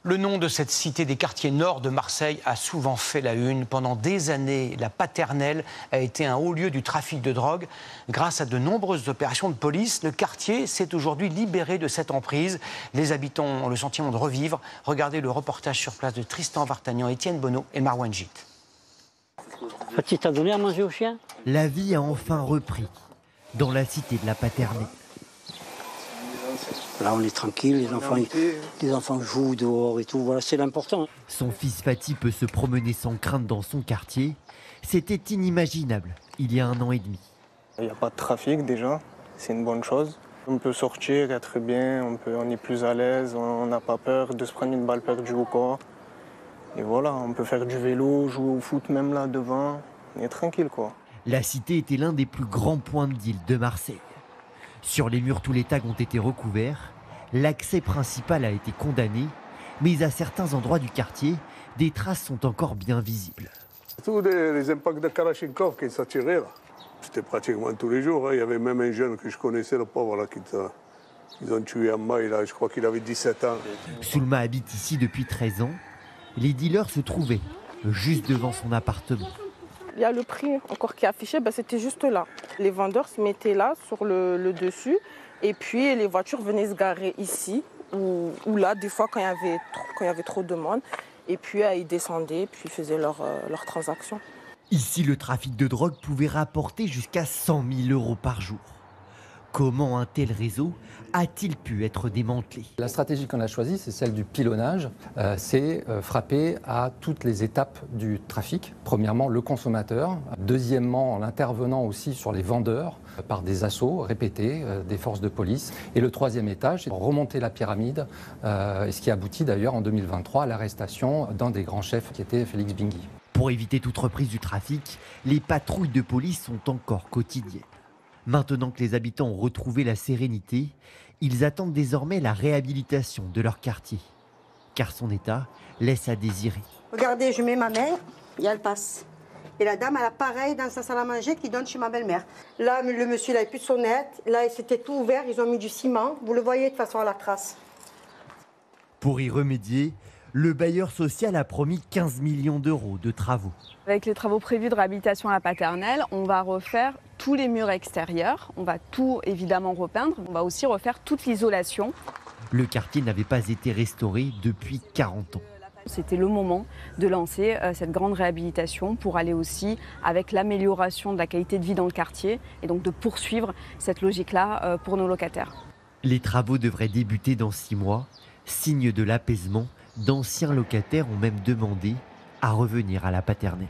Le nom de cette cité des quartiers nord de Marseille a souvent fait la une. Pendant des années, la Paternelle a été un haut lieu du trafic de drogue. Grâce à de nombreuses opérations de police, le quartier s'est aujourd'hui libéré de cette emprise. Les habitants ont le sentiment de revivre. Regardez le reportage sur place de Tristan Vartagnan, Étienne Bonneau et Marwan Git. Tu t'as donné à manger au chien? La vie a enfin repris dans la cité de la Paternelle. Là, on est tranquille, les enfants jouent dehors et tout, voilà, c'est l'important. Son fils Fatih peut se promener sans crainte dans son quartier. C'était inimaginable il y a 1 an et demi. Il n'y a pas de trafic déjà, c'est une bonne chose. On peut sortir, être bien, on est plus à l'aise, on n'a pas peur de se prendre une balle perdue ou quoi. Et voilà, on peut faire du vélo, jouer au foot même là devant, on est tranquille quoi. La cité était l'un des plus grands points de deal de Marseille. Sur les murs, tous les tags ont été recouverts. L'accès principal a été condamné, mais à certains endroits du quartier, des traces sont encore bien visibles. Tous les impacts de Kalachnikov qui s'attiraient là, c'était pratiquement tous les jours. Il y avait même un jeune que je connaissais, le pauvre là, qu'ils ont tué en maille là, je crois qu'il avait 17 ans. Soulma habite ici depuis 13 ans. Les dealers se trouvaient juste devant son appartement. Il y a le prix encore qui est affiché, c'était juste là. Les vendeurs se mettaient là, sur le dessus, et puis les voitures venaient se garer ici, ou là, des fois, quand il y avait trop de monde. Et puis, ils descendaient, puis ils faisaient leurs transactions. Ici, le trafic de drogue pouvait rapporter jusqu'à 100 000 € par jour. Comment un tel réseau a-t-il pu être démantelé? La stratégie qu'on a choisie, c'est celle du pilonnage. C'est frapper à toutes les étapes du trafic. Premièrement, le consommateur. Deuxièmement, en intervenant aussi sur les vendeurs par des assauts répétés des forces de police. Et le troisième étage, c'est remonter la pyramide, ce qui aboutit d'ailleurs en 2023 à l'arrestation d'un des grands chefs qui était Félix Bingui. Pour éviter toute reprise du trafic, les patrouilles de police sont encore quotidiennes. Maintenant que les habitants ont retrouvé la sérénité, ils attendent désormais la réhabilitation de leur quartier. Car son état laisse à désirer. Regardez, je mets ma main et elle passe. Et la dame, elle a pareil dans sa salle à manger qui donne chez ma belle-mère. Là, le monsieur, il n'avait plus de sonnette. Là, c'était tout ouvert, ils ont mis du ciment. Vous le voyez de toute façon à la trace. Pour y remédier, le bailleur social a promis 15 millions d'euros de travaux. Avec les travaux prévus de réhabilitation à la Paternelle, on va refaire tous les murs extérieurs, on va tout évidemment repeindre, on va aussi refaire toute l'isolation. Le quartier n'avait pas été restauré depuis 40 ans. C'était le moment de lancer cette grande réhabilitation pour aller aussi avec l'amélioration de la qualité de vie dans le quartier et donc de poursuivre cette logique-là pour nos locataires. Les travaux devraient débuter dans 6 mois, signe de l'apaisement. D'anciens locataires ont même demandé à revenir à la Paternelle.